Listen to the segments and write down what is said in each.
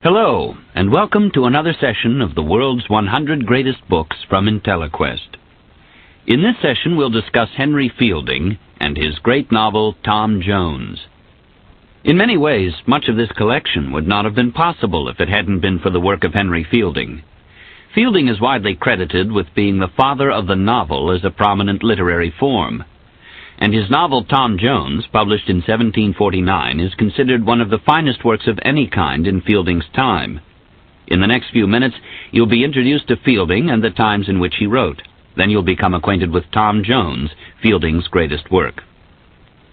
Hello, and welcome to another session of the world's 100 greatest books from IntelliQuest. In this session, we'll discuss Henry Fielding and his great novel, Tom Jones. In many ways, much of this collection would not have been possible if it hadn't been for the work of Henry Fielding. Fielding is widely credited with being the father of the novel as a prominent literary form. And his novel Tom Jones, published in 1749, is considered one of the finest works of any kind in Fielding's time. In the next few minutes, you'll be introduced to Fielding and the times in which he wrote. Then you'll become acquainted with Tom Jones, Fielding's greatest work.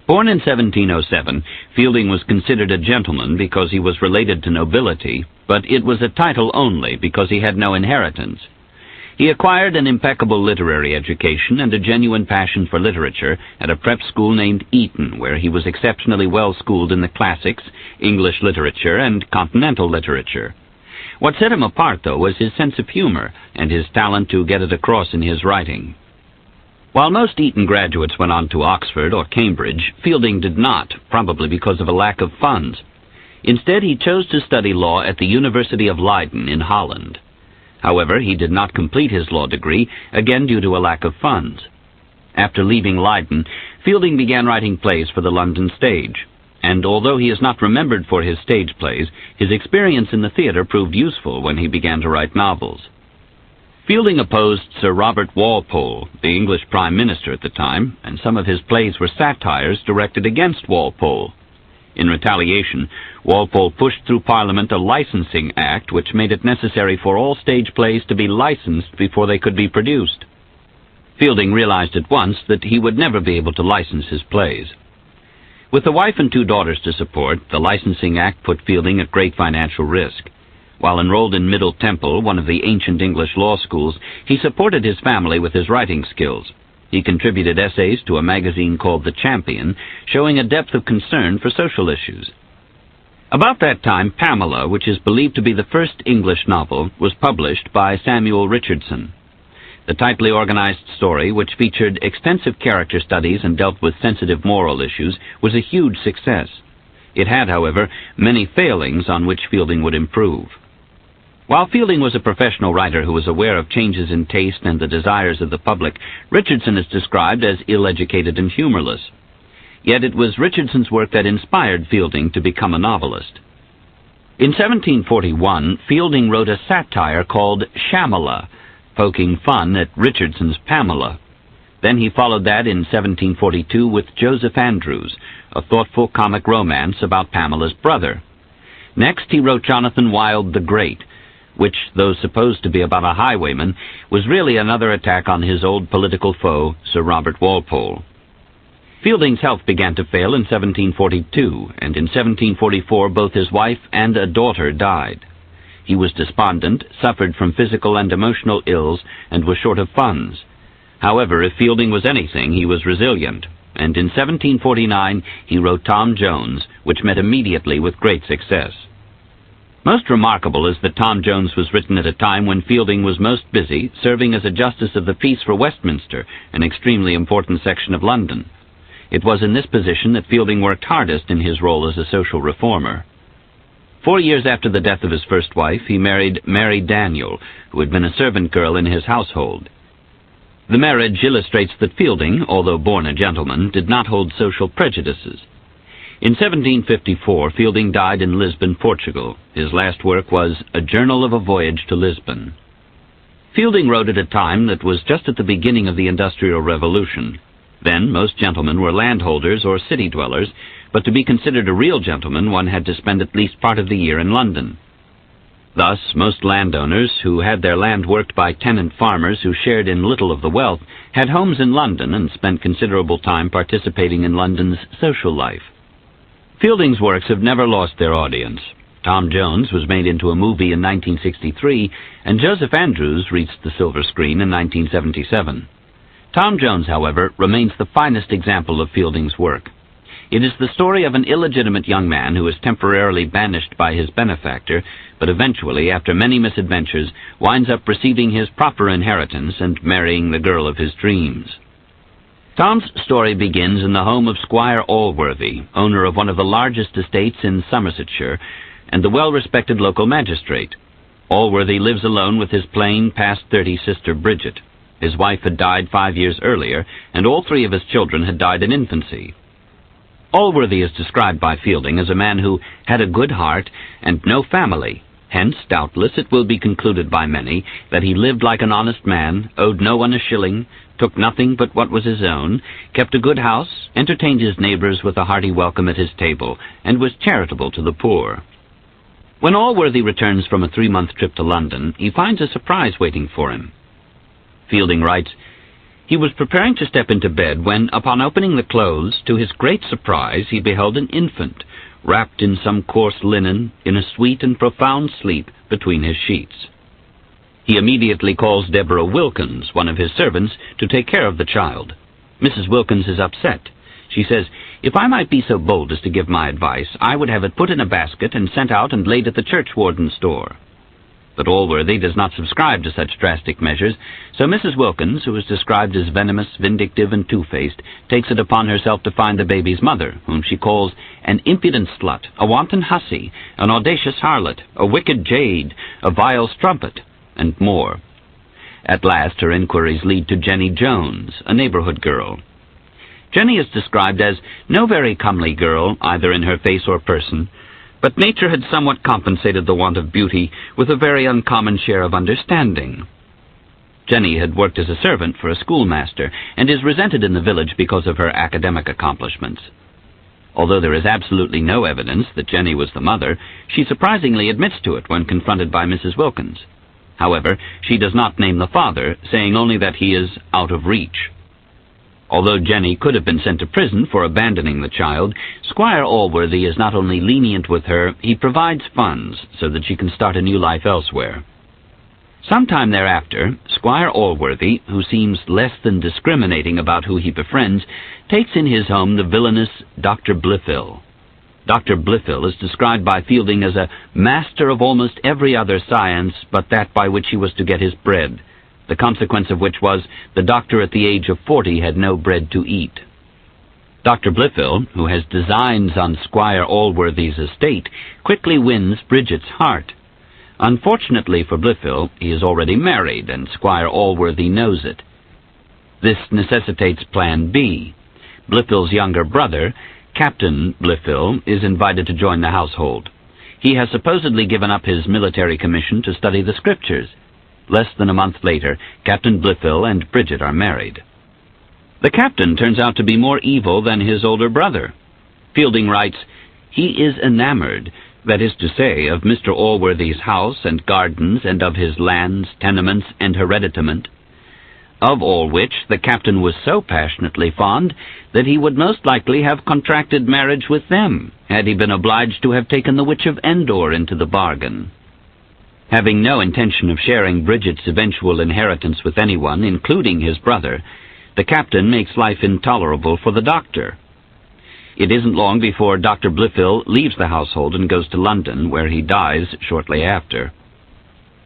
Born in 1707, Fielding was considered a gentleman because he was related to nobility, but it was a title only because he had no inheritance. He acquired an impeccable literary education and a genuine passion for literature at a prep school named Eton, where he was exceptionally well schooled in the classics, English literature, and continental literature. What set him apart, though, was his sense of humor and his talent to get it across in his writing. While most Eton graduates went on to Oxford or Cambridge, Fielding did not, probably because of a lack of funds. Instead, he chose to study law at the University of Leiden in Holland. However, he did not complete his law degree, again due to a lack of funds. After leaving Leiden, Fielding began writing plays for the London stage, and although he is not remembered for his stage plays, his experience in the theatre proved useful when he began to write novels. Fielding opposed Sir Robert Walpole, the English Prime Minister at the time, and some of his plays were satires directed against Walpole. In retaliation, Walpole pushed through Parliament a licensing act which made it necessary for all stage plays to be licensed before they could be produced. Fielding realized at once that he would never be able to license his plays. With a wife and 2 daughters to support, the licensing act put Fielding at great financial risk. While enrolled in Middle Temple, one of the ancient English law schools, he supported his family with his writing skills. He contributed essays to a magazine called The Champion, showing a depth of concern for social issues. About that time, Pamela, which is believed to be the first English novel, was published by Samuel Richardson. The tightly organized story, which featured extensive character studies and dealt with sensitive moral issues, was a huge success. It had, however, many failings on which Fielding would improve. While Fielding was a professional writer who was aware of changes in taste and the desires of the public, Richardson is described as ill-educated and humorless. Yet it was Richardson's work that inspired Fielding to become a novelist. In 1741, Fielding wrote a satire called Shamala, poking fun at Richardson's Pamela. Then he followed that in 1742 with Joseph Andrews, a thoughtful comic romance about Pamela's brother. Next he wrote Jonathan Wild the Great, which, though supposed to be about a highwayman, was really another attack on his old political foe, Sir Robert Walpole. Fielding's health began to fail in 1742, and in 1744 both his wife and a daughter died. He was despondent, suffered from physical and emotional ills, and was short of funds. However, if Fielding was anything, he was resilient, and in 1749 he wrote Tom Jones, which met immediately with great success. Most remarkable is that Tom Jones was written at a time when Fielding was most busy serving as a Justice of the Peace for Westminster, an extremely important section of London. It was in this position that Fielding worked hardest in his role as a social reformer. 4 years after the death of his first wife, he married Mary Daniel, who had been a servant girl in his household. The marriage illustrates that Fielding, although born a gentleman, did not hold social prejudices. In 1754, Fielding died in Lisbon, Portugal. His last work was A Journal of a Voyage to Lisbon. Fielding wrote at a time that was just at the beginning of the Industrial Revolution. Then most gentlemen were landholders or city dwellers, but to be considered a real gentleman one had to spend at least part of the year in London. Thus, most landowners, who had their land worked by tenant farmers who shared in little of the wealth, had homes in London and spent considerable time participating in London's social life. Fielding's works have never lost their audience. Tom Jones was made into a movie in 1963, and Joseph Andrews reached the silver screen in 1977. Tom Jones, however, remains the finest example of Fielding's work. It is the story of an illegitimate young man who is temporarily banished by his benefactor, but eventually, after many misadventures, winds up receiving his proper inheritance and marrying the girl of his dreams. Tom's story begins in the home of Squire Allworthy, owner of one of the largest estates in Somersetshire, and the well-respected local magistrate. Allworthy lives alone with his plain, past-30 sister Bridget. His wife had died 5 years earlier, and all 3 of his children had died in infancy. Allworthy is described by Fielding as a man who had a good heart and no family. Hence, doubtless, it will be concluded by many that he lived like an honest man, owed no one a shilling, took nothing but what was his own, kept a good house, entertained his neighbours with a hearty welcome at his table, and was charitable to the poor. When Allworthy returns from a 3-month trip to London, he finds a surprise waiting for him. Fielding writes, "He was preparing to step into bed when, upon opening the clothes, to his great surprise he beheld an infant, wrapped in some coarse linen, in a sweet and profound sleep between his sheets. He immediately calls Deborah Wilkins, one of his servants, to take care of the child. Mrs. Wilkins is upset. She says, 'If I might be so bold as to give my advice, I would have it put in a basket and sent out and laid at the churchwarden's door.' But Allworthy does not subscribe to such drastic measures, so Mrs. Wilkins, who is described as venomous, vindictive, and two-faced, takes it upon herself to find the baby's mother, whom she calls an impudent slut, a wanton hussy, an audacious harlot, a wicked jade, a vile strumpet, and more. At last her inquiries lead to Jenny Jones, a neighborhood girl. Jenny is described as no very comely girl, either in her face or person, but nature had somewhat compensated the want of beauty with a very uncommon share of understanding. Jenny had worked as a servant for a schoolmaster, and is resented in the village because of her academic accomplishments. Although there is absolutely no evidence that Jenny was the mother, she surprisingly admits to it when confronted by Mrs. Wilkins. However, she does not name the father, saying only that he is out of reach. Although Jenny could have been sent to prison for abandoning the child, Squire Allworthy is not only lenient with her, he provides funds so that she can start a new life elsewhere. Sometime thereafter, Squire Allworthy, who seems less than discriminating about who he befriends, takes in his home the villainous Dr. Blifil. Dr. Blifil is described by Fielding as a master of almost every other science but that by which he was to get his bread, the consequence of which was the doctor at the age of 40 had no bread to eat. Dr. Blifil, who has designs on Squire Allworthy's estate, quickly wins Bridget's heart. Unfortunately for Blifil, he is already married, and Squire Allworthy knows it. This necessitates Plan B. Blifil's younger brother, Captain Blifil, is invited to join the household. He has supposedly given up his military commission to study the Scriptures. Less than a month later, Captain Blifil and Bridget are married. The captain turns out to be more evil than his older brother. Fielding writes, "He is enamored, that is to say, of Mr. Allworthy's house and gardens, and of his lands, tenements, and hereditament, of all which the captain was so passionately fond that he would most likely have contracted marriage with them, had he been obliged to have taken the Witch of Endor into the bargain." Having no intention of sharing Bridget's eventual inheritance with anyone, including his brother, the captain makes life intolerable for the doctor. It isn't long before Dr. Blifil leaves the household and goes to London, where he dies shortly after.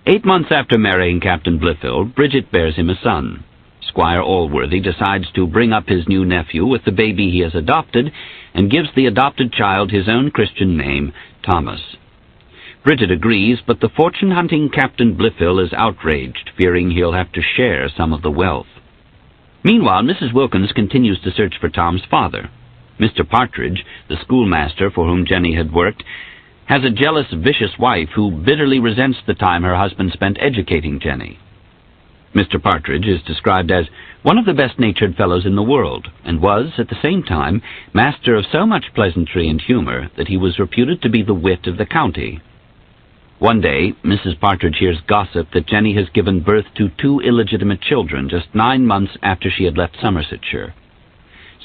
8 months after marrying Captain Blifil, Bridget bears him a son. Squire Allworthy decides to bring up his new nephew with the baby he has adopted, and gives the adopted child his own Christian name, Thomas. Bridget agrees, but the fortune-hunting Captain Blifil is outraged, fearing he'll have to share some of the wealth. Meanwhile, Mrs. Wilkins continues to search for Tom's father. Mr. Partridge, the schoolmaster for whom Jenny had worked, has a jealous, vicious wife who bitterly resents the time her husband spent educating Jenny. Mr. Partridge is described as one of the best-natured fellows in the world, and was, at the same time, master of so much pleasantry and humour that he was reputed to be the wit of the county. One day, Mrs. Partridge hears gossip that Jenny has given birth to 2 illegitimate children just 9 months after she had left Somersetshire.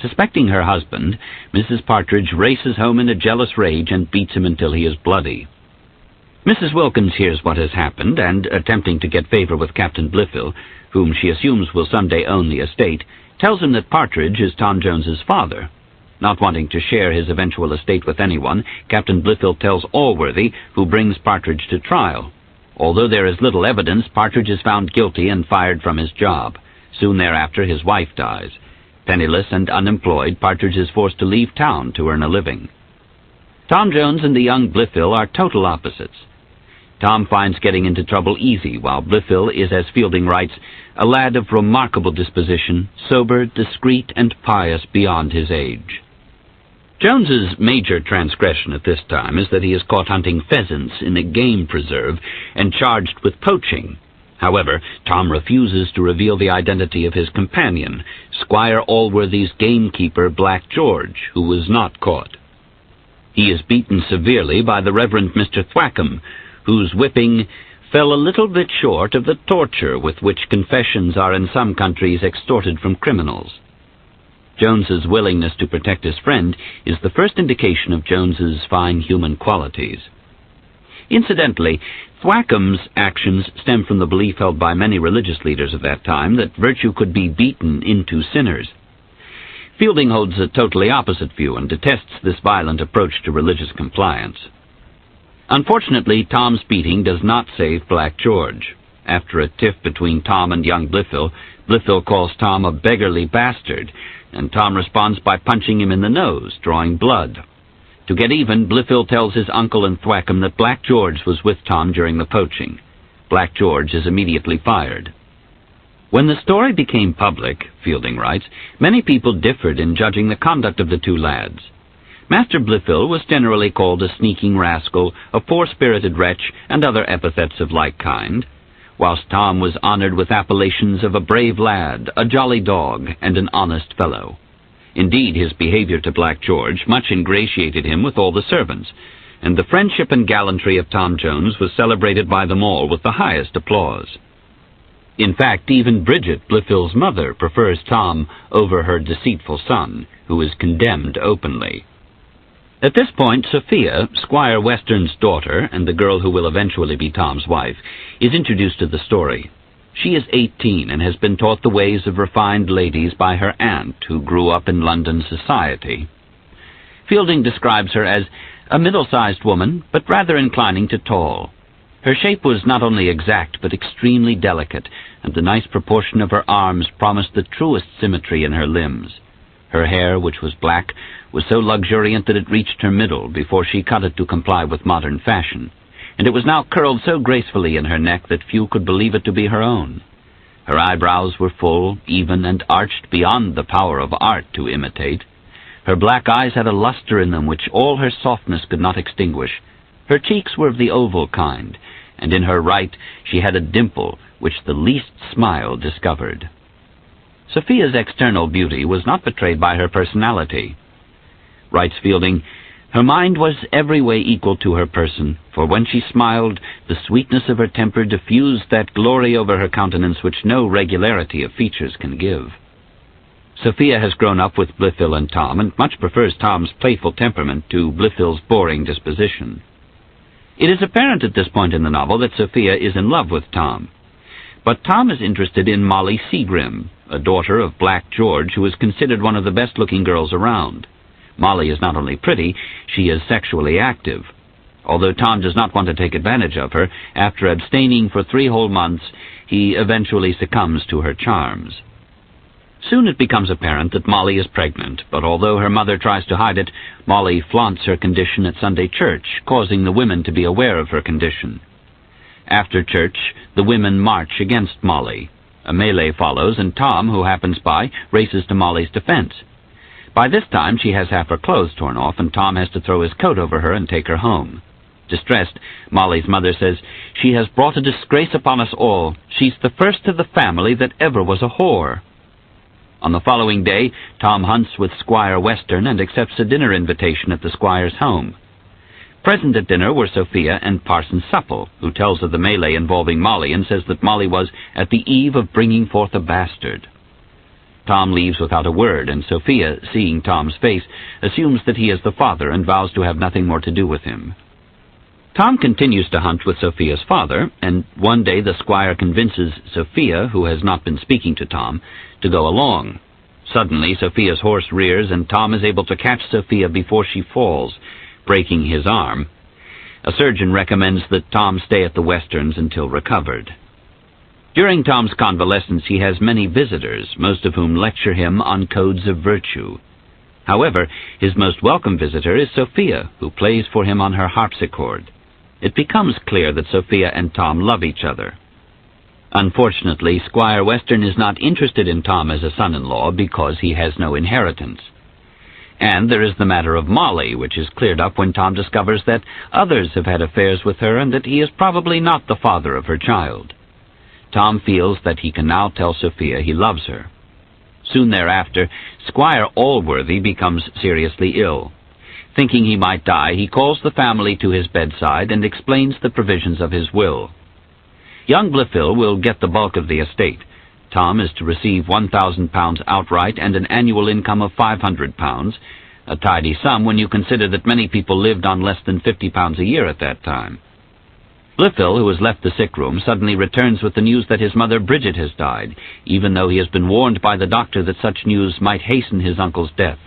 Suspecting her husband, Mrs. Partridge races home in a jealous rage and beats him until he is bloody. Mrs. Wilkins hears what has happened, and, attempting to get favour with Captain Blifil, whom she assumes will someday own the estate, tells him that Partridge is Tom Jones's father. Not wanting to share his eventual estate with anyone, Captain Blifil tells Allworthy, who brings Partridge to trial. Although there is little evidence, Partridge is found guilty and fired from his job. Soon thereafter, his wife dies. Penniless and unemployed, Partridge is forced to leave town to earn a living. Tom Jones and the young Blifil are total opposites. Tom finds getting into trouble easy, while Blifil is, as Fielding writes, a lad of remarkable disposition, sober, discreet, and pious beyond his age. Jones's major transgression at this time is that he is caught hunting pheasants in a game preserve and charged with poaching. However, Tom refuses to reveal the identity of his companion, Squire Allworthy's gamekeeper, Black George, who was not caught. He is beaten severely by the Reverend Mr. Thwackum, whose whipping fell a little bit short of the torture with which confessions are in some countries extorted from criminals. Jones's willingness to protect his friend is the first indication of Jones's fine human qualities. Incidentally, Thwackum's actions stem from the belief held by many religious leaders of that time that virtue could be beaten into sinners. Fielding holds a totally opposite view and detests this violent approach to religious compliance. Unfortunately, Tom's beating does not save Black George. After a tiff between Tom and young Blifil, Blifil calls Tom a beggarly bastard, and Tom responds by punching him in the nose, drawing blood. To get even, Blifil tells his uncle and Thwackum that Black George was with Tom during the poaching. Black George is immediately fired. When the story became public, Fielding writes, many people differed in judging the conduct of the two lads. Master Blifil was generally called a sneaking rascal, a poor-spirited wretch, and other epithets of like kind, whilst Tom was honoured with appellations of a brave lad, a jolly dog, and an honest fellow. Indeed, his behaviour to Black George much ingratiated him with all the servants, and the friendship and gallantry of Tom Jones was celebrated by them all with the highest applause. In fact, even Bridget, Blifil's mother, prefers Tom over her deceitful son, who is condemned openly. At this point, Sophia, Squire Western's daughter, and the girl who will eventually be Tom's wife, is introduced to the story. She is 18 and has been taught the ways of refined ladies by her aunt, who grew up in London society. Fielding describes her as a middle-sized woman, but rather inclining to tall. Her shape was not only exact, but extremely delicate, and the nice proportion of her arms promised the truest symmetry in her limbs. Her hair, which was black, was so luxuriant that it reached her middle before she cut it to comply with modern fashion, and it was now curled so gracefully in her neck that few could believe it to be her own. Her eyebrows were full, even, and arched beyond the power of art to imitate. Her black eyes had a luster in them which all her softness could not extinguish. Her cheeks were of the oval kind, and in her right she had a dimple which the least smile discovered. Sophia's external beauty was not betrayed by her personality. Writes Fielding, her mind was every way equal to her person, for when she smiled, the sweetness of her temper diffused that glory over her countenance which no regularity of features can give. Sophia has grown up with Blifil and Tom, and much prefers Tom's playful temperament to Blifil's boring disposition. It is apparent at this point in the novel that Sophia is in love with Tom. But Tom is interested in Molly Seagrim, a daughter of Black George, who is considered one of the best-looking girls around. Molly is not only pretty, she is sexually active. Although Tom does not want to take advantage of her, after abstaining for 3 whole months, he eventually succumbs to her charms. Soon it becomes apparent that Molly is pregnant, but although her mother tries to hide it, Molly flaunts her condition at Sunday church, causing the women to be aware of her condition. After church, the women march against Molly. A melee follows, and Tom, who happens by, races to Molly's defense. By this time, she has half her clothes torn off, and Tom has to throw his coat over her and take her home. Distressed, Molly's mother says, "She has brought a disgrace upon us all. She's the first of the family that ever was a whore." On the following day, Tom hunts with Squire Western and accepts a dinner invitation at the squire's home. Present at dinner were Sophia and Parson Supple, who tells of the melee involving Molly and says that Molly was at the eve of bringing forth a bastard. Tom leaves without a word, and Sophia, seeing Tom's face, assumes that he is the father and vows to have nothing more to do with him. Tom continues to hunt with Sophia's father, and one day the squire convinces Sophia, who has not been speaking to Tom, to go along. Suddenly, Sophia's horse rears, and Tom is able to catch Sophia before she falls, breaking his arm. A surgeon recommends that Tom stay at the Westerns until recovered. During Tom's convalescence, he has many visitors, most of whom lecture him on codes of virtue. However, his most welcome visitor is Sophia, who plays for him on her harpsichord. It becomes clear that Sophia and Tom love each other. Unfortunately, Squire Western is not interested in Tom as a son-in-law because he has no inheritance. And there is the matter of Molly, which is cleared up when Tom discovers that others have had affairs with her and that he is probably not the father of her child. Tom feels that he can now tell Sophia he loves her. Soon thereafter, Squire Allworthy becomes seriously ill. Thinking he might die, he calls the family to his bedside and explains the provisions of his will. Young Blifil will get the bulk of the estate. Tom is to receive £1,000 outright and an annual income of £500, a tidy sum when you consider that many people lived on less than £50 a year at that time. Blifil, who has left the sick room, suddenly returns with the news that his mother Bridget has died, even though he has been warned by the doctor that such news might hasten his uncle's death.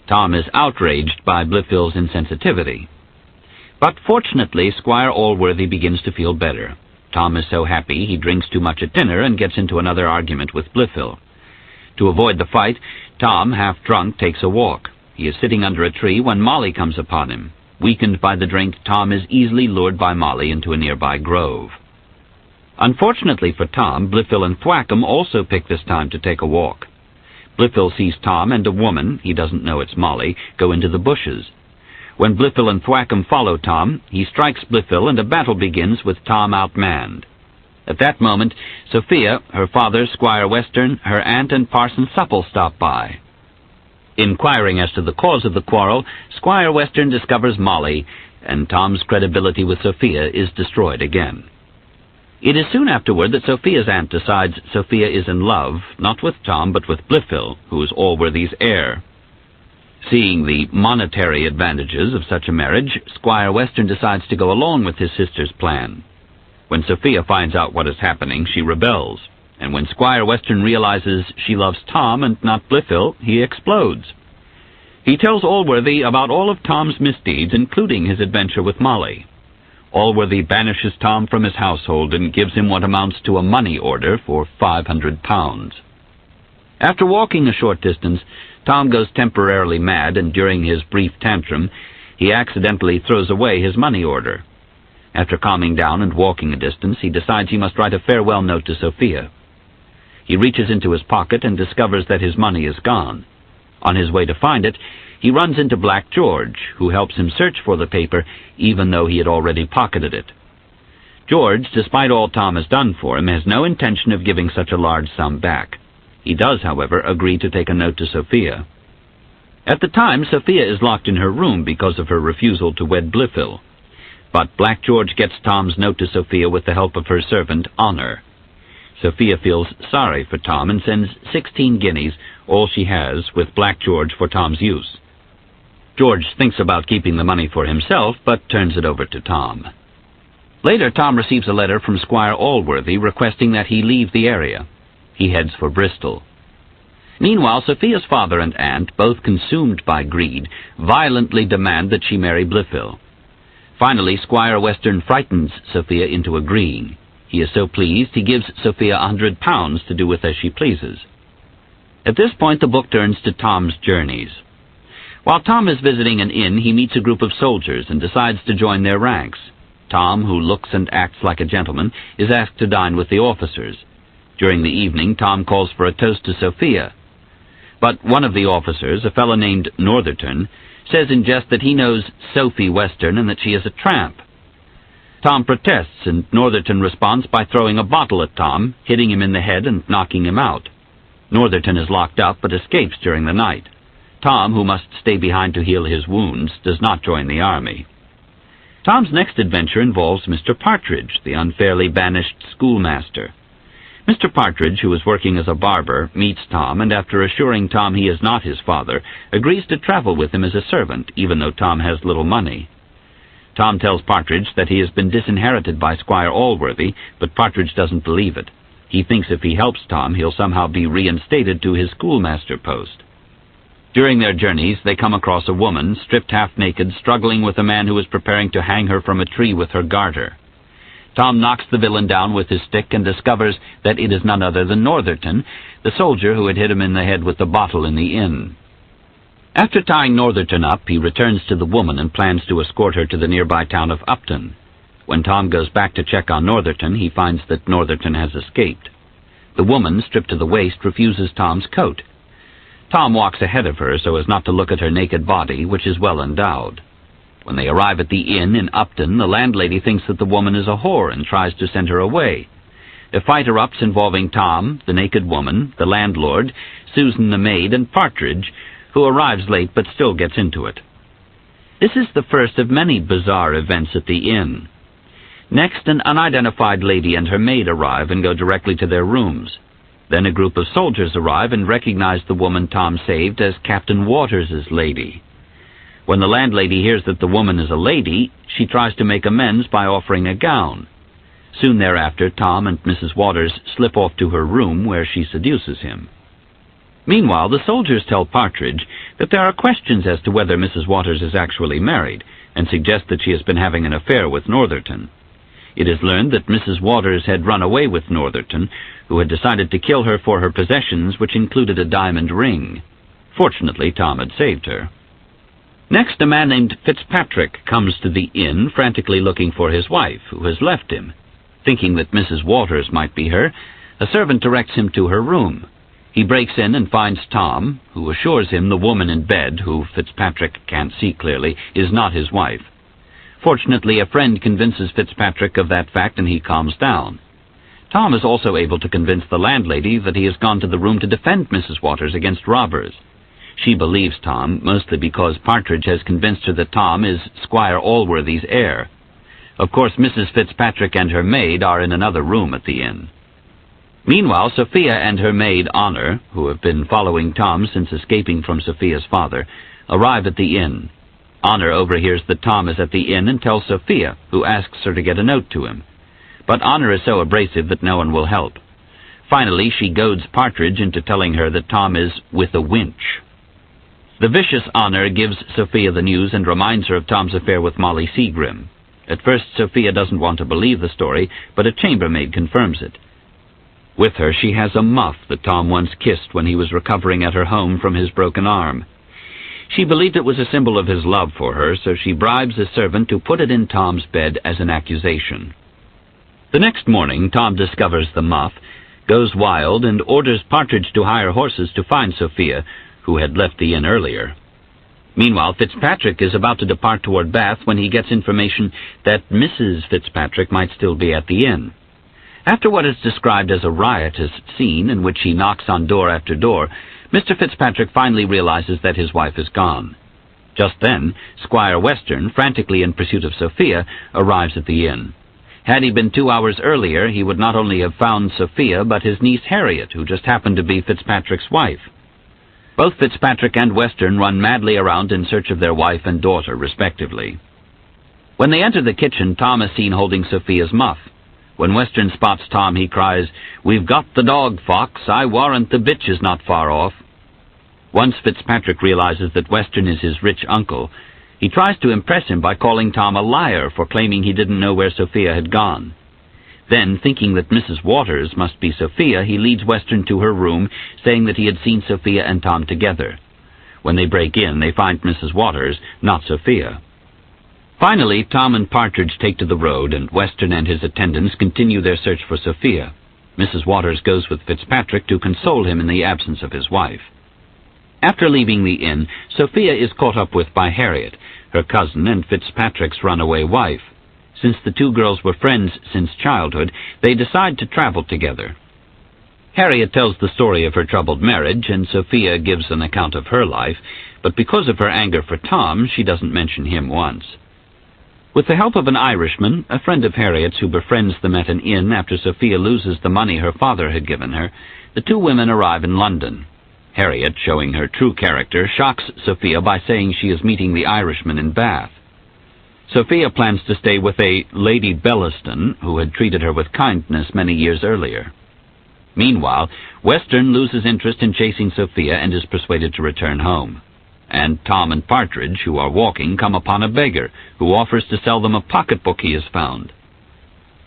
Tom is outraged by Blifil's insensitivity. But fortunately, Squire Allworthy begins to feel better. Tom is so happy he drinks too much at dinner and gets into another argument with Blifil. To avoid the fight, Tom, half drunk, takes a walk. He is sitting under a tree when Molly comes upon him. Weakened by the drink, Tom is easily lured by Molly into a nearby grove. Unfortunately for Tom, Blifil and Thwackum also pick this time to take a walk. Blifil sees Tom and a woman, he doesn't know it's Molly, go into the bushes. When Blifil and Thwackum follow Tom, he strikes Blifil and a battle begins with Tom outmanned. At that moment, Sophia, her father, Squire Western, her aunt, and Parson Supple stop by. Inquiring as to the cause of the quarrel, Squire Western discovers Molly, and Tom's credibility with Sophia is destroyed again. It is soon afterward that Sophia's aunt decides Sophia is in love, not with Tom, but with Blifil, who is Allworthy's heir. Seeing the monetary advantages of such a marriage, Squire Western decides to go along with his sister's plan. When Sophia finds out what is happening, she rebels, and when Squire Western realizes she loves Tom and not Blifil, he explodes. He tells Allworthy about all of Tom's misdeeds, including his adventure with Molly. Allworthy banishes Tom from his household and gives him what amounts to a money order for £500. After walking a short distance, Tom goes temporarily mad, and during his brief tantrum, he accidentally throws away his money order. After calming down and walking a distance, he decides he must write a farewell note to Sophia. He reaches into his pocket and discovers that his money is gone. On his way to find it, he runs into Black George, who helps him search for the paper, even though he had already pocketed it. George, despite all Tom has done for him, has no intention of giving such a large sum back. He does, however, agree to take a note to Sophia. At the time, Sophia is locked in her room because of her refusal to wed Blifil. But Black George gets Tom's note to Sophia with the help of her servant, Honor. Sophia feels sorry for Tom and sends 16 guineas, all she has, with Black George for Tom's use. George thinks about keeping the money for himself, but turns it over to Tom. Later, Tom receives a letter from Squire Allworthy requesting that he leave the area. He heads for Bristol. Meanwhile, Sophia's father and aunt, both consumed by greed, violently demand that she marry Blifil. Finally, Squire Western frightens Sophia into agreeing. He is so pleased, he gives Sophia £100 to do with as she pleases. At this point, the book turns to Tom's journeys. While Tom is visiting an inn, he meets a group of soldiers and decides to join their ranks. Tom, who looks and acts like a gentleman, is asked to dine with the officers. During the evening, Tom calls for a toast to Sophia. But one of the officers, a fellow named Northerton, says in jest that he knows Sophie Western and that she is a tramp. Tom protests, and Northerton responds by throwing a bottle at Tom, hitting him in the head and knocking him out. Northerton is locked up but escapes during the night. Tom, who must stay behind to heal his wounds, does not join the army. Tom's next adventure involves Mr. Partridge, the unfairly banished schoolmaster. Mr. Partridge, who is working as a barber, meets Tom, and after assuring Tom he is not his father, agrees to travel with him as a servant, even though Tom has little money. Tom tells Partridge that he has been disinherited by Squire Allworthy, but Partridge doesn't believe it. He thinks if he helps Tom, he'll somehow be reinstated to his schoolmaster post. During their journeys, they come across a woman, stripped half-naked, struggling with a man who is preparing to hang her from a tree with her garter. Tom knocks the villain down with his stick and discovers that it is none other than Northerton, the soldier who had hit him in the head with the bottle in the inn. After tying Northerton up, he returns to the woman and plans to escort her to the nearby town of Upton. When Tom goes back to check on Northerton, he finds that Northerton has escaped. The woman, stripped to the waist, refuses Tom's coat. Tom walks ahead of her so as not to look at her naked body, which is well endowed. When they arrive at the inn in Upton, the landlady thinks that the woman is a whore and tries to send her away. A fight erupts involving Tom, the naked woman, the landlord, Susan the maid, and Partridge, who arrives late but still gets into it. This is the first of many bizarre events at the inn. Next, an unidentified lady and her maid arrive and go directly to their rooms. Then a group of soldiers arrive and recognize the woman Tom saved as Captain Waters' lady. When the landlady hears that the woman is a lady, she tries to make amends by offering a gown. Soon thereafter, Tom and Mrs. Waters slip off to her room, where she seduces him. Meanwhile, the soldiers tell Partridge that there are questions as to whether Mrs. Waters is actually married, and suggest that she has been having an affair with Northerton. It is learned that Mrs. Waters had run away with Northerton, who had decided to kill her for her possessions, which included a diamond ring. Fortunately, Tom had saved her. Next, a man named Fitzpatrick comes to the inn, frantically looking for his wife, who has left him. Thinking that Mrs. Waters might be her, a servant directs him to her room. He breaks in and finds Tom, who assures him the woman in bed, who Fitzpatrick can't see clearly, is not his wife. Fortunately, a friend convinces Fitzpatrick of that fact, and he calms down. Tom is also able to convince the landlady that he has gone to the room to defend Mrs. Waters against robbers. She believes Tom, mostly because Partridge has convinced her that Tom is Squire Allworthy's heir. Of course, Mrs. Fitzpatrick and her maid are in another room at the inn. Meanwhile, Sophia and her maid Honor, who have been following Tom since escaping from Sophia's father, arrive at the inn. Honor overhears that Tom is at the inn and tells Sophia, who asks her to get a note to him. But Honor is so abrasive that no one will help. Finally, she goads Partridge into telling her that Tom is with a winch. The vicious Honor gives Sophia the news and reminds her of Tom's affair with Molly Seagrim. At first, Sophia doesn't want to believe the story, but a chambermaid confirms it. With her, she has a muff that Tom once kissed when he was recovering at her home from his broken arm. She believed it was a symbol of his love for her, so she bribes a servant to put it in Tom's bed as an accusation. The next morning, Tom discovers the muff, goes wild, and orders Partridge to hire horses to find Sophia, who had left the inn earlier. Meanwhile, Fitzpatrick is about to depart toward Bath when he gets information that Mrs. Fitzpatrick might still be at the inn. After what is described as a riotous scene in which he knocks on door after door, Mr. Fitzpatrick finally realizes that his wife is gone. Just then, Squire Western, frantically in pursuit of Sophia, arrives at the inn. Had he been 2 hours earlier, he would not only have found Sophia, but his niece Harriet, who just happened to be Fitzpatrick's wife. Both Fitzpatrick and Western run madly around in search of their wife and daughter, respectively. When they enter the kitchen, Tom is seen holding Sophia's muff. When Western spots Tom, he cries, "We've got the dog, Fox. I warrant the bitch is not far off." Once Fitzpatrick realizes that Western is his rich uncle, he tries to impress him by calling Tom a liar for claiming he didn't know where Sophia had gone. Then, thinking that Mrs. Waters must be Sophia, he leads Western to her room, saying that he had seen Sophia and Tom together. When they break in, they find Mrs. Waters, not Sophia. Finally, Tom and Partridge take to the road, and Western and his attendants continue their search for Sophia. Mrs. Waters goes with Fitzpatrick to console him in the absence of his wife. After leaving the inn, Sophia is caught up with by Harriet, her cousin and Fitzpatrick's runaway wife. Since the two girls were friends since childhood, they decide to travel together. Harriet tells the story of her troubled marriage, and Sophia gives an account of her life, but because of her anger for Tom, she doesn't mention him once. With the help of an Irishman, a friend of Harriet's who befriends them at an inn after Sophia loses the money her father had given her, the two women arrive in London. Harriet, showing her true character, shocks Sophia by saying she is meeting the Irishman in Bath. Sophia plans to stay with a Lady Bellaston, who had treated her with kindness many years earlier. Meanwhile, Western loses interest in chasing Sophia and is persuaded to return home. And Tom and Partridge, who are walking, come upon a beggar, who offers to sell them a pocketbook he has found.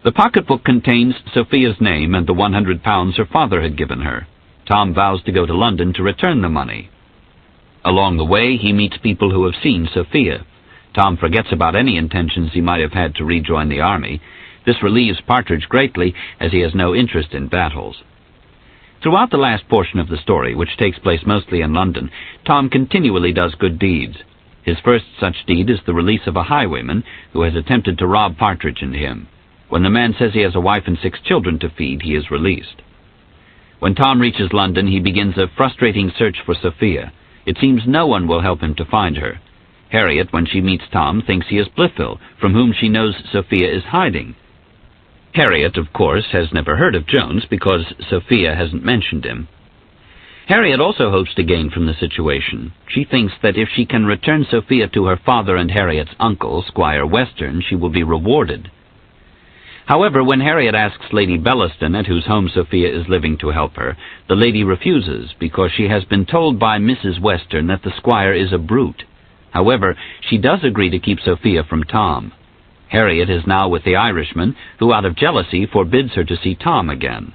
The pocketbook contains Sophia's name and the £100 her father had given her. Tom vows to go to London to return the money. Along the way, he meets people who have seen Sophia. Tom forgets about any intentions he might have had to rejoin the army. This relieves Partridge greatly, as he has no interest in battles. Throughout the last portion of the story, which takes place mostly in London, Tom continually does good deeds. His first such deed is the release of a highwayman who has attempted to rob Partridge and him. When the man says he has a wife and 6 children to feed, he is released. When Tom reaches London, he begins a frustrating search for Sophia. It seems no one will help him to find her. Harriet, when she meets Tom, thinks he is Blifil, from whom she knows Sophia is hiding. Harriet, of course, has never heard of Jones because Sophia hasn't mentioned him. Harriet also hopes to gain from the situation. She thinks that if she can return Sophia to her father and Harriet's uncle, Squire Western, she will be rewarded. However, when Harriet asks Lady Bellaston, at whose home Sophia is living, to help her, the lady refuses because she has been told by Mrs. Western that the squire is a brute. However, she does agree to keep Sophia from Tom. Harriet is now with the Irishman, who out of jealousy forbids her to see Tom again.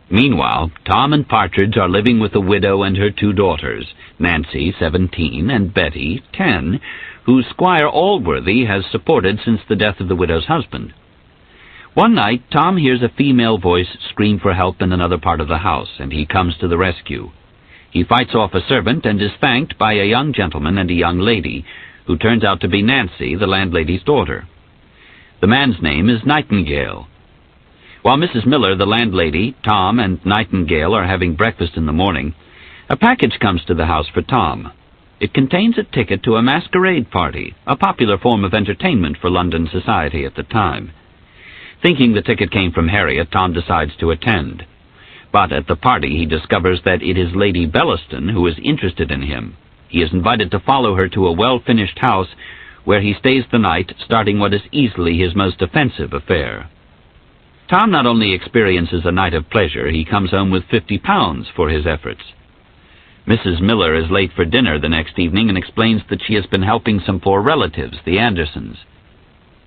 Meanwhile, Tom and Partridge are living with a widow and her 2 daughters, Nancy, 17, and Betty, 10, whose Squire Allworthy has supported since the death of the widow's husband. One night, Tom hears a female voice scream for help in another part of the house, and he comes to the rescue. He fights off a servant and is thanked by a young gentleman and a young lady, who turns out to be Nancy, the landlady's daughter. The man's name is Nightingale. While Mrs. Miller, the landlady, Tom, and Nightingale are having breakfast in the morning, a package comes to the house for Tom. It contains a ticket to a masquerade party, a popular form of entertainment for London society at the time. Thinking the ticket came from Harriet, Tom decides to attend. But at the party he discovers that it is Lady Bellaston who is interested in him. He is invited to follow her to a well-finished house where he stays the night, starting what is easily his most offensive affair. Tom not only experiences a night of pleasure, he comes home with £50 for his efforts. Mrs. Miller is late for dinner the next evening and explains that she has been helping some poor relatives, the Andersons.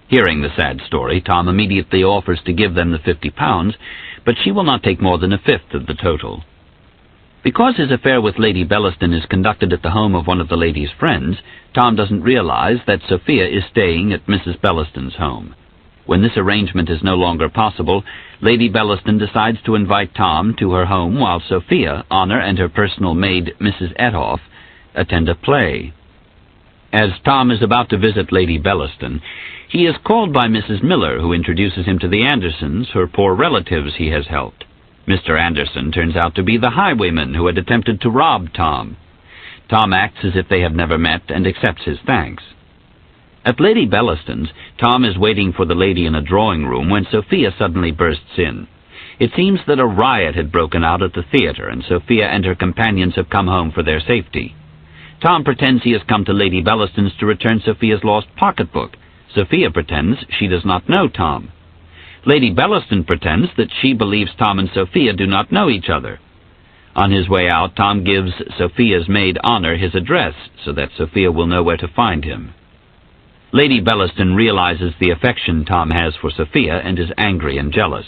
Hearing the sad story, Tom immediately offers to give them the £50, but she will not take more than 1/5 of the total. Because his affair with Lady Bellaston is conducted at the home of one of the lady's friends, Tom doesn't realize that Sophia is staying at Mrs. Bellaston's home. When this arrangement is no longer possible, Lady Bellaston decides to invite Tom to her home while Sophia, Honor, and her personal maid, Mrs. Ethoff, attend a play. As Tom is about to visit Lady Bellaston, he is called by Mrs. Miller, who introduces him to the Andersons, her poor relatives he has helped. Mr. Anderson turns out to be the highwayman who had attempted to rob Tom. Tom acts as if they have never met and accepts his thanks. At Lady Bellaston's, Tom is waiting for the lady in a drawing room when Sophia suddenly bursts in. It seems that a riot had broken out at the theater, and Sophia and her companions have come home for their safety. Tom pretends he has come to Lady Bellaston's to return Sophia's lost pocketbook. Sophia pretends she does not know Tom. Lady Bellaston pretends that she believes Tom and Sophia do not know each other. On his way out, Tom gives Sophia's maid Honor his address, so that Sophia will know where to find him. Lady Bellaston realizes the affection Tom has for Sophia and is angry and jealous.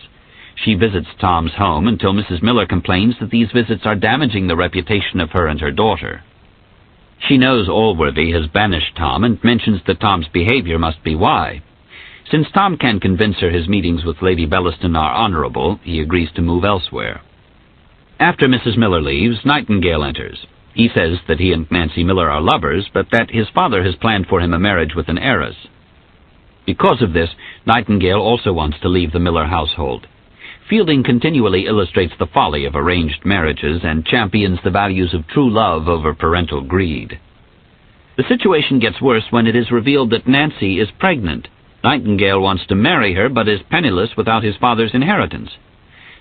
She visits Tom's home until Mrs. Miller complains that these visits are damaging the reputation of her and her daughter. She knows Allworthy has banished Tom and mentions that Tom's behavior must be why. Since Tom can convince her his meetings with Lady Bellaston are honorable, he agrees to move elsewhere. After Mrs. Miller leaves, Nightingale enters. He says that he and Nancy Miller are lovers, but that his father has planned for him a marriage with an heiress. Because of this, Nightingale also wants to leave the Miller household. Fielding continually illustrates the folly of arranged marriages and champions the values of true love over parental greed. The situation gets worse when it is revealed that Nancy is pregnant. Nightingale wants to marry her, but is penniless without his father's inheritance.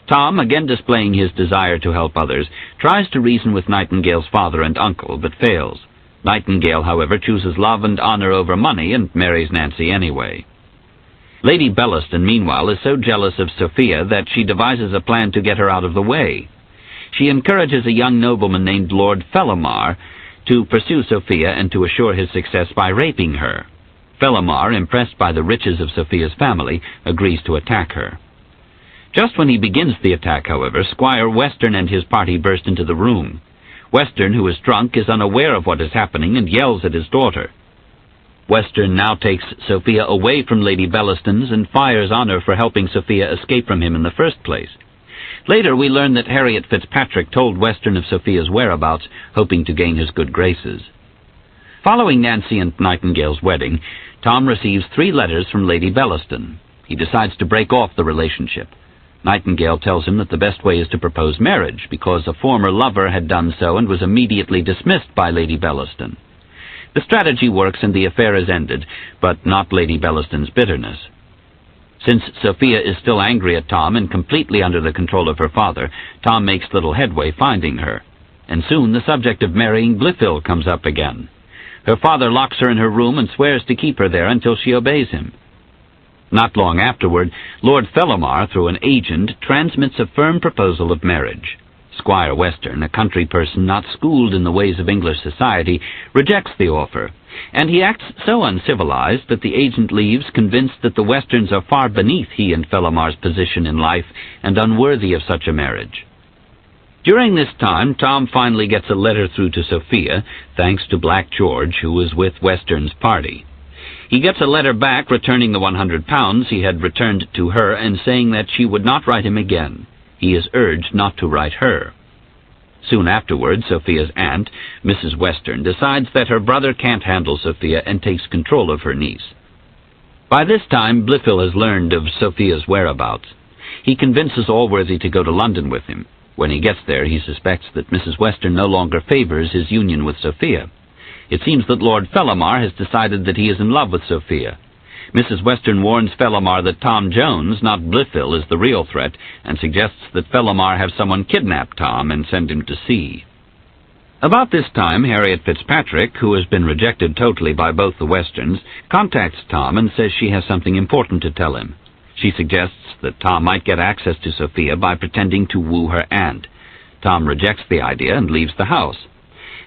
Tom, again displaying his desire to help others, tries to reason with Nightingale's father and uncle, but fails. Nightingale, however, chooses love and honor over money and marries Nancy anyway. Lady Bellaston, meanwhile, is so jealous of Sophia that she devises a plan to get her out of the way. She encourages a young nobleman named Lord Fellamar to pursue Sophia and to assure his success by raping her. Fellamar, impressed by the riches of Sophia's family, agrees to attack her. Just when he begins the attack, however, Squire Western and his party burst into the room. Western, who is drunk, is unaware of what is happening and yells at his daughter. Western now takes Sophia away from Lady Bellaston's and fires on her for helping Sophia escape from him in the first place. Later we learn that Harriet Fitzpatrick told Western of Sophia's whereabouts, hoping to gain his good graces. Following Nancy and Nightingale's wedding, Tom receives 3 letters from Lady Bellaston. He decides to break off the relationship. Nightingale tells him that the best way is to propose marriage, because a former lover had done so and was immediately dismissed by Lady Bellaston. The strategy works and the affair is ended, but not Lady Bellaston's bitterness. Since Sophia is still angry at Tom and completely under the control of her father, Tom makes little headway finding her. And soon the subject of marrying Blifil comes up again. Her father locks her in her room and swears to keep her there until she obeys him. Not long afterward, Lord Fellamar, through an agent, transmits a firm proposal of marriage. Squire Western, a country person not schooled in the ways of English society, rejects the offer, and he acts so uncivilized that the agent leaves, convinced that the Westerns are far beneath he and Fellamar's position in life and unworthy of such a marriage. During this time, Tom finally gets a letter through to Sophia, thanks to Black George, who was with Western's party. He gets a letter back returning the £100 he had returned to her and saying that she would not write him again. He is urged not to write her. Soon afterwards, Sophia's aunt, Mrs. Western, decides that her brother can't handle Sophia and takes control of her niece. By this time, Blifil has learned of Sophia's whereabouts. He convinces Allworthy to go to London with him. When he gets there, he suspects that Mrs. Western no longer favors his union with Sophia. It seems that Lord Fellamar has decided that he is in love with Sophia. Mrs. Western warns Fellamar that Tom Jones, not Blifil, is the real threat, and suggests that Fellamar have someone kidnap Tom and send him to sea. About this time, Harriet Fitzpatrick, who has been rejected totally by both the Westerns, contacts Tom and says she has something important to tell him. She suggests that Tom might get access to Sophia by pretending to woo her aunt. Tom rejects the idea and leaves the house.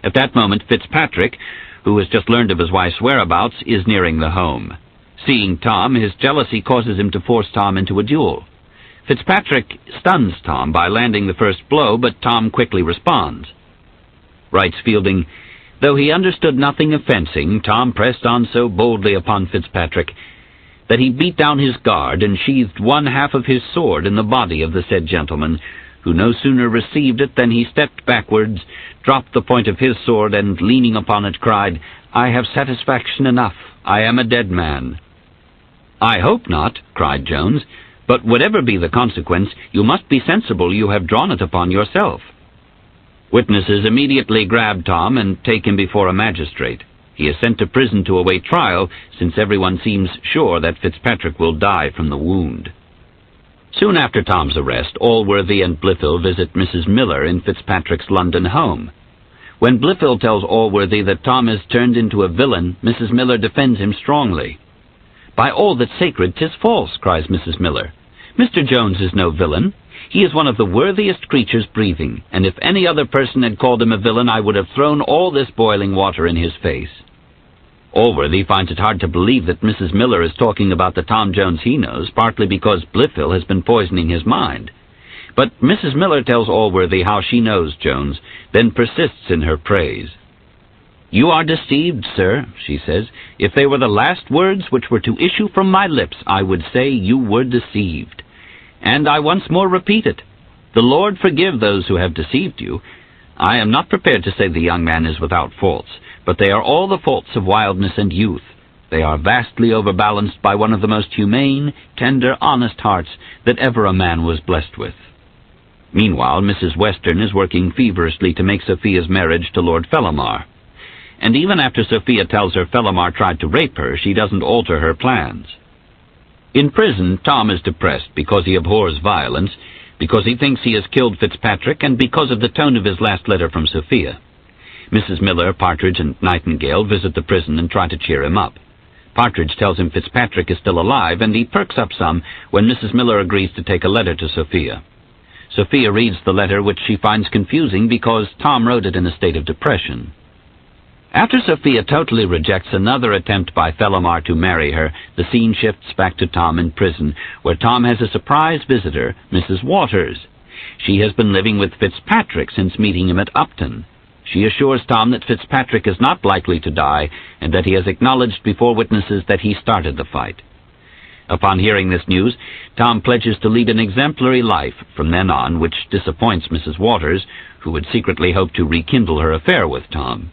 At that moment, Fitzpatrick, who has just learned of his wife's whereabouts, is nearing the home. Seeing Tom, his jealousy causes him to force Tom into a duel. Fitzpatrick stuns Tom by landing the first blow, but Tom quickly responds. Writes Fielding, though he understood nothing of fencing, Tom pressed on so boldly upon Fitzpatrick that he beat down his guard and sheathed one half of his sword in the body of the said gentleman, who no sooner received it than he stepped backwards, dropped the point of his sword, and, leaning upon it, cried, I have satisfaction enough. I am a dead man. I hope not, cried Jones, but whatever be the consequence, you must be sensible you have drawn it upon yourself. Witnesses immediately grab Tom and take him before a magistrate. He is sent to prison to await trial, since everyone seems sure that Fitzpatrick will die from the wound. Soon after Tom's arrest, Allworthy and Blifil visit Mrs. Miller in Fitzpatrick's London home. When Blifil tells Allworthy that Tom has turned into a villain, Mrs. Miller defends him strongly. By all that's sacred, 'tis false, cries Mrs. Miller. Mr. Jones is no villain. He is one of the worthiest creatures breathing, and if any other person had called him a villain, I would have thrown all this boiling water in his face. Allworthy finds it hard to believe that Mrs. Miller is talking about the Tom Jones he knows, partly because Blifil has been poisoning his mind. But Mrs. Miller tells Allworthy how she knows Jones, then persists in her praise. You are deceived, sir, she says. If they were the last words which were to issue from my lips, I would say you were deceived. And I once more repeat it. The Lord forgive those who have deceived you. I am not prepared to say the young man is without faults, but they are all the faults of wildness and youth. They are vastly overbalanced by one of the most humane, tender, honest hearts that ever a man was blessed with. Meanwhile, Mrs. Western is working feverishly to make Sophia's marriage to Lord Fellamar. And even after Sophia tells her Fellamar tried to rape her, she doesn't alter her plans. In prison, Tom is depressed because he abhors violence, because he thinks he has killed Fitzpatrick, and because of the tone of his last letter from Sophia. Mrs. Miller, Partridge, and Nightingale visit the prison and try to cheer him up. Partridge tells him Fitzpatrick is still alive, and he perks up some when Mrs. Miller agrees to take a letter to Sophia. Sophia reads the letter, which she finds confusing because Tom wrote it in a state of depression. After Sophia totally rejects another attempt by Fellamar to marry her, the scene shifts back to Tom in prison, where Tom has a surprise visitor, Mrs. Waters. She has been living with Fitzpatrick since meeting him at Upton. She assures Tom that Fitzpatrick is not likely to die and that he has acknowledged before witnesses that he started the fight. Upon hearing this news, Tom pledges to lead an exemplary life from then on, which disappoints Mrs. Waters, who would secretly hope to rekindle her affair with Tom.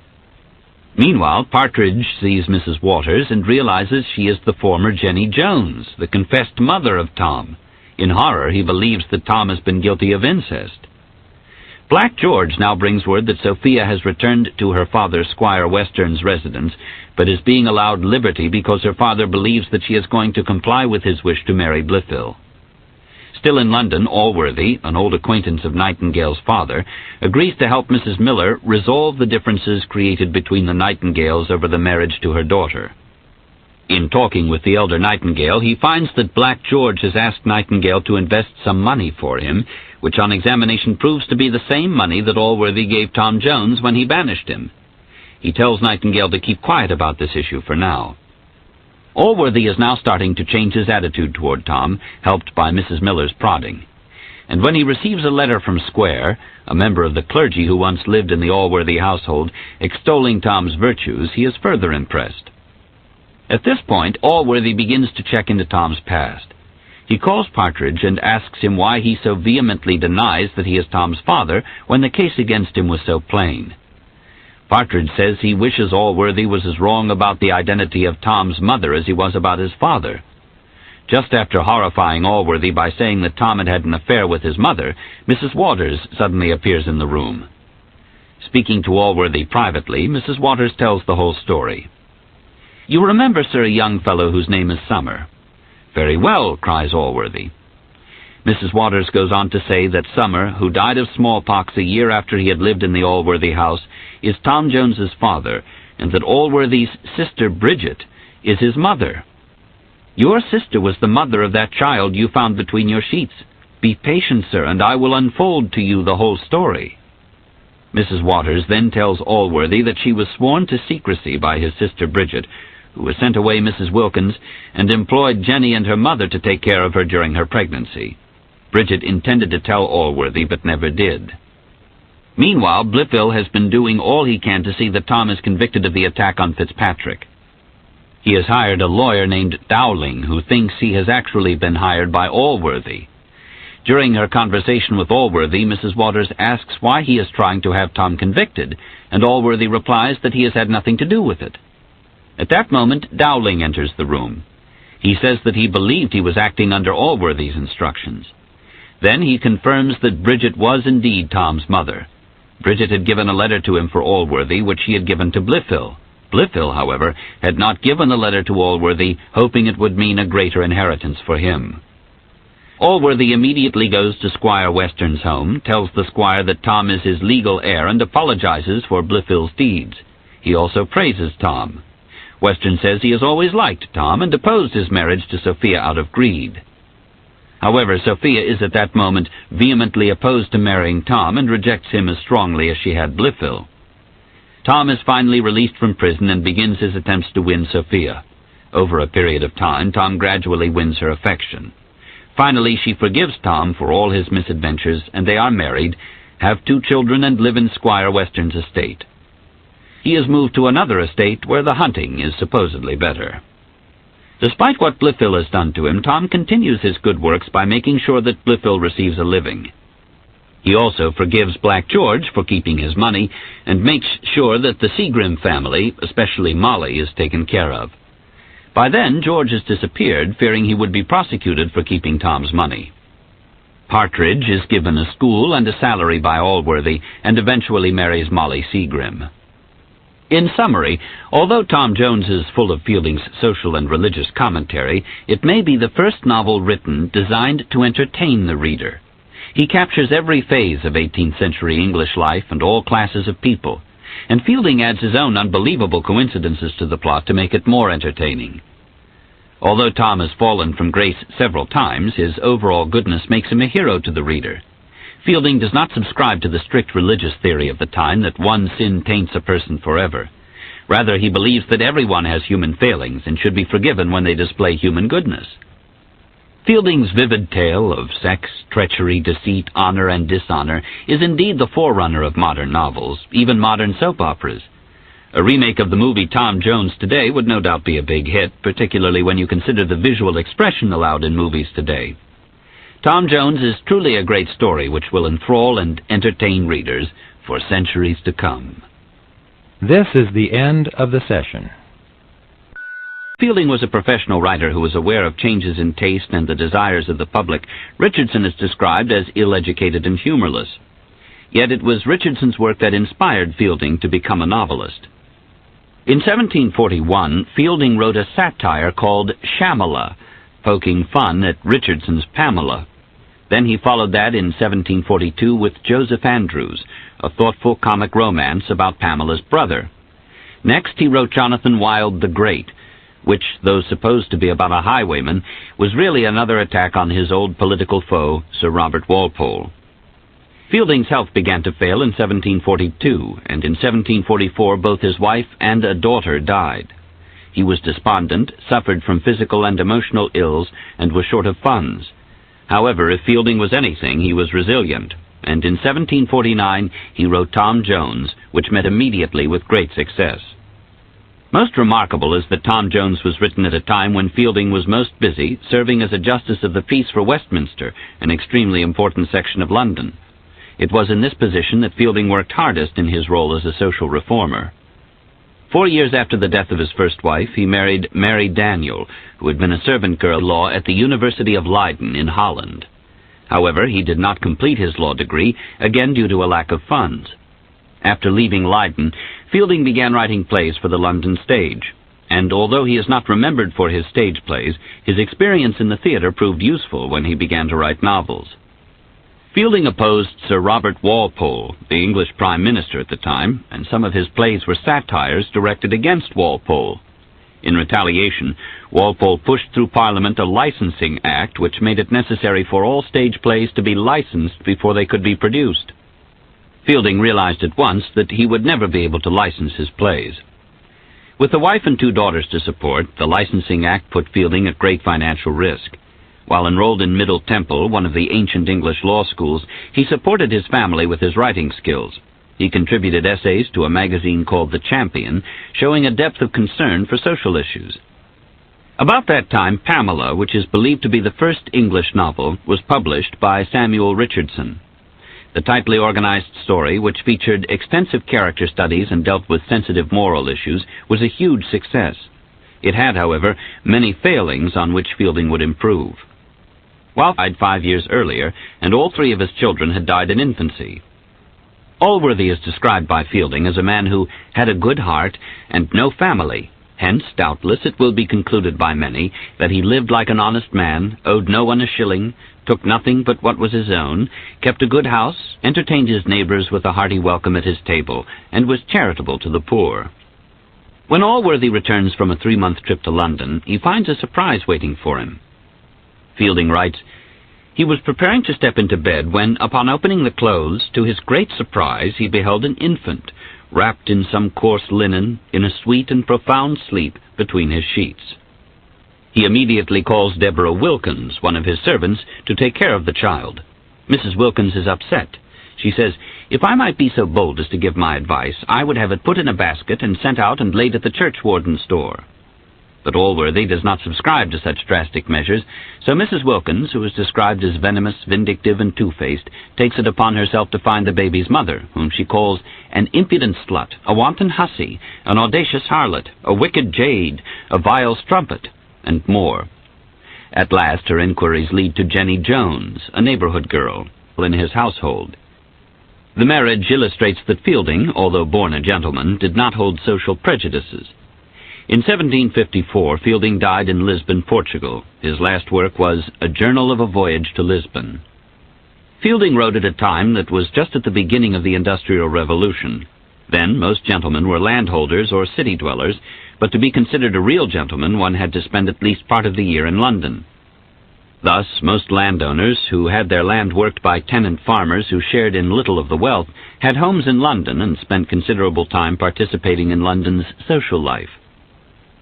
Meanwhile, Partridge sees Mrs. Waters and realizes she is the former Jenny Jones, the confessed mother of Tom. In horror, he believes that Tom has been guilty of incest. Black George now brings word that Sophia has returned to her father, Squire Western's residence, but is being allowed liberty because her father believes that she is going to comply with his wish to marry Blifil. Still in London, Allworthy, an old acquaintance of Nightingale's father, agrees to help Mrs. Miller resolve the differences created between the Nightingales over the marriage to her daughter. In talking with the elder Nightingale, he finds that Black George has asked Nightingale to invest some money for him, which on examination proves to be the same money that Allworthy gave Tom Jones when he banished him. He tells Nightingale to keep quiet about this issue for now. Allworthy is now starting to change his attitude toward Tom, helped by Mrs. Miller's prodding. And when he receives a letter from Square, a member of the clergy who once lived in the Allworthy household, extolling Tom's virtues, he is further impressed. At this point, Allworthy begins to check into Tom's past. He calls Partridge and asks him why he so vehemently denies that he is Tom's father when the case against him was so plain. Partridge says he wishes Allworthy was as wrong about the identity of Tom's mother as he was about his father. Just after horrifying Allworthy by saying that Tom had had an affair with his mother, Mrs. Waters suddenly appears in the room. Speaking to Allworthy privately, Mrs. Waters tells the whole story. "You remember, sir, a young fellow whose name is Summer?" "Very well," cries Allworthy. Mrs. Waters goes on to say that Summer, who died of smallpox a year after he had lived in the Allworthy house, is Tom Jones's father, and that Allworthy's sister Bridget is his mother. "Your sister was the mother of that child you found between your sheets. Be patient, sir, and I will unfold to you the whole story." Mrs. Waters then tells Allworthy that she was sworn to secrecy by his sister Bridget, who was sent away Mrs. Wilkins, and employed Jenny and her mother to take care of her during her pregnancy. Bridget intended to tell Allworthy, but never did. Meanwhile, Blifil has been doing all he can to see that Tom is convicted of the attack on Fitzpatrick. He has hired a lawyer named Dowling, who thinks he has actually been hired by Allworthy. During her conversation with Allworthy, Mrs. Waters asks why he is trying to have Tom convicted, and Allworthy replies that he has had nothing to do with it. At that moment, Dowling enters the room. He says that he believed he was acting under Allworthy's instructions. Then he confirms that Bridget was indeed Tom's mother. Bridget had given a letter to him for Allworthy, which she had given to Blifil. Blifil, however, had not given the letter to Allworthy, hoping it would mean a greater inheritance for him. Allworthy immediately goes to Squire Western's home, tells the squire that Tom is his legal heir, and apologizes for Blifil's deeds. He also praises Tom. Western says he has always liked Tom and opposed his marriage to Sophia out of greed. However, Sophia is at that moment vehemently opposed to marrying Tom and rejects him as strongly as she had Blifil. Tom is finally released from prison and begins his attempts to win Sophia. Over a period of time, Tom gradually wins her affection. Finally, she forgives Tom for all his misadventures, and they are married, have 2 children, and live in Squire Western's estate. He is moved to another estate where the hunting is supposedly better. Despite what Blifil has done to him, Tom continues his good works by making sure that Blifil receives a living. He also forgives Black George for keeping his money and makes sure that the Seagrim family, especially Molly, is taken care of. By then, George has disappeared, fearing he would be prosecuted for keeping Tom's money. Partridge is given a school and a salary by Allworthy and eventually marries Molly Seagrim. In summary, although Tom Jones is full of Fielding's social and religious commentary, it may be the first novel written designed to entertain the reader. He captures every phase of 18th century English life and all classes of people, and Fielding adds his own unbelievable coincidences to the plot to make it more entertaining. Although Tom has fallen from grace several times, his overall goodness makes him a hero to the reader. Fielding does not subscribe to the strict religious theory of the time that one sin taints a person forever. Rather, he believes that everyone has human failings and should be forgiven when they display human goodness. Fielding's vivid tale of sex, treachery, deceit, honor, and dishonor is indeed the forerunner of modern novels, even modern soap operas. A remake of the movie Tom Jones today would no doubt be a big hit, particularly when you consider the visual expression allowed in movies today. Tom Jones is truly a great story which will enthrall and entertain readers for centuries to come. This is the end of the session. Fielding was a professional writer who was aware of changes in taste and the desires of the public. Richardson is described as ill-educated and humorless. Yet it was Richardson's work that inspired Fielding to become a novelist. In 1741, Fielding wrote a satire called Shamala, poking fun at Richardson's Pamela. Then he followed that in 1742 with Joseph Andrews, a thoughtful comic romance about Pamela's brother. Next he wrote Jonathan Wild the Great, which, though supposed to be about a highwayman, was really another attack on his old political foe, Sir Robert Walpole. Fielding's health began to fail in 1742, and in 1744 both his wife and a daughter died. He was despondent, suffered from physical and emotional ills, and was short of funds. However, if Fielding was anything, he was resilient, and in 1749 he wrote Tom Jones, which met immediately with great success. Most remarkable is that Tom Jones was written at a time when Fielding was most busy serving as a Justice of the Peace for Westminster, an extremely important section of London. It was in this position that Fielding worked hardest in his role as a social reformer. 4 years after the death of his first wife, he married Mary Daniel, who had been a servant girl at the University of Leiden in Holland. However, he did not complete his law degree, again due to a lack of funds. After leaving Leiden, Fielding began writing plays for the London stage, and although he is not remembered for his stage plays, his experience in the theatre proved useful when he began to write novels. Fielding opposed Sir Robert Walpole, the English Prime Minister at the time, and some of his plays were satires directed against Walpole. In retaliation, Walpole pushed through Parliament a licensing act which made it necessary for all stage plays to be licensed before they could be produced. Fielding realized at once that he would never be able to license his plays. With a wife and 2 daughters to support, the licensing act put Fielding at great financial risk. While enrolled in Middle Temple, one of the ancient English law schools, he supported his family with his writing skills. He contributed essays to a magazine called The Champion, showing a depth of concern for social issues. About that time, Pamela, which is believed to be the first English novel, was published by Samuel Richardson. The tightly organized story, which featured extensive character studies and dealt with sensitive moral issues, was a huge success. It had, however, many failings on which Fielding would improve. Walpole died 5 years earlier, and all 3 of his children had died in infancy. Allworthy is described by Fielding as a man who had a good heart and no family. Hence, doubtless, it will be concluded by many that he lived like an honest man, owed no one a shilling, took nothing but what was his own, kept a good house, entertained his neighbors with a hearty welcome at his table, and was charitable to the poor. When Allworthy returns from a 3-month trip to London, he finds a surprise waiting for him. Fielding writes, "He was preparing to step into bed when, upon opening the clothes, to his great surprise, he beheld an infant, wrapped in some coarse linen, in a sweet and profound sleep between his sheets." He immediately calls Deborah Wilkins, one of his servants, to take care of the child. Mrs. Wilkins is upset. She says, "If I might be so bold as to give my advice, I would have it put in a basket and sent out and laid at the churchwarden's door." But Allworthy does not subscribe to such drastic measures, so Mrs. Wilkins, who is described as venomous, vindictive, and two-faced, takes it upon herself to find the baby's mother, whom she calls an impudent slut, a wanton hussy, an audacious harlot, a wicked jade, a vile strumpet, and more. At last her inquiries lead to Jenny Jones, a neighborhood girl, in his household. The marriage illustrates that Fielding, although born a gentleman, did not hold social prejudices. In 1754, Fielding died in Lisbon, Portugal. His last work was A Journal of a Voyage to Lisbon. Fielding wrote at a time that was just at the beginning of the Industrial Revolution. Then most gentlemen were landholders or city dwellers, but to be considered a real gentleman one had to spend at least part of the year in London. Thus, most landowners who had their land worked by tenant farmers who shared in little of the wealth had homes in London and spent considerable time participating in London's social life.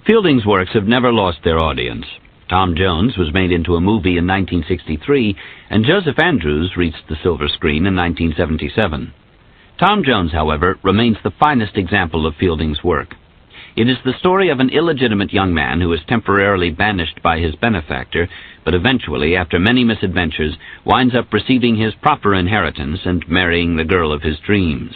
Fielding's works have never lost their audience. Tom Jones was made into a movie in 1963, and Joseph Andrews reached the silver screen in 1977. Tom Jones, however, remains the finest example of Fielding's work. It is the story of an illegitimate young man who is temporarily banished by his benefactor, but eventually, after many misadventures, winds up receiving his proper inheritance and marrying the girl of his dreams.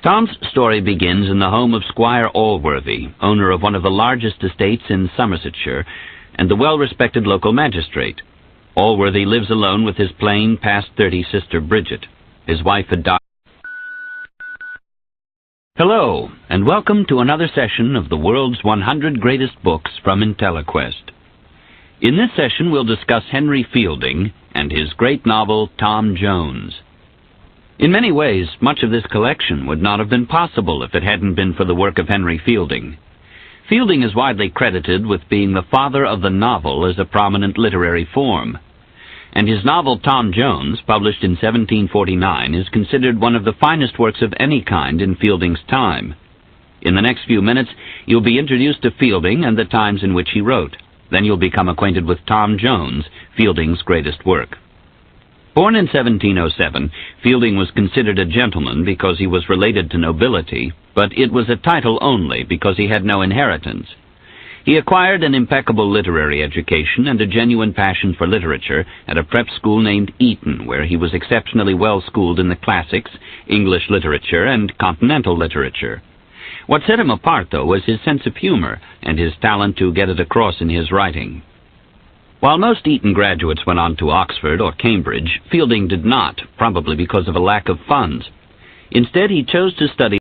Tom's story begins in the home of Squire Allworthy, owner of one of the largest estates in Somersetshire, and the well-respected local magistrate. Allworthy lives alone with his plain, past-30 sister Bridget. His wife had died. Hello, and welcome to another session of the world's 100 greatest books from IntelliQuest. In this session, we'll discuss Henry Fielding and his great novel, Tom Jones. In many ways, much of this collection would not have been possible if it hadn't been for the work of Henry Fielding. Fielding is widely credited with being the father of the novel as a prominent literary form, and his novel Tom Jones, published in 1749, is considered one of the finest works of any kind in Fielding's time. In the next few minutes, you'll be introduced to Fielding and the times in which he wrote. Then you'll become acquainted with Tom Jones, Fielding's greatest work. Born in 1707, Fielding was considered a gentleman because he was related to nobility, but it was a title only because he had no inheritance. He acquired an impeccable literary education and a genuine passion for literature at a prep school named Eton, where he was exceptionally well schooled in the classics, English literature, and continental literature. What set him apart, though, was his sense of humor and his talent to get it across in his writing. While most Eton graduates went on to Oxford or Cambridge, Fielding did not, probably because of a lack of funds. Instead, he chose to study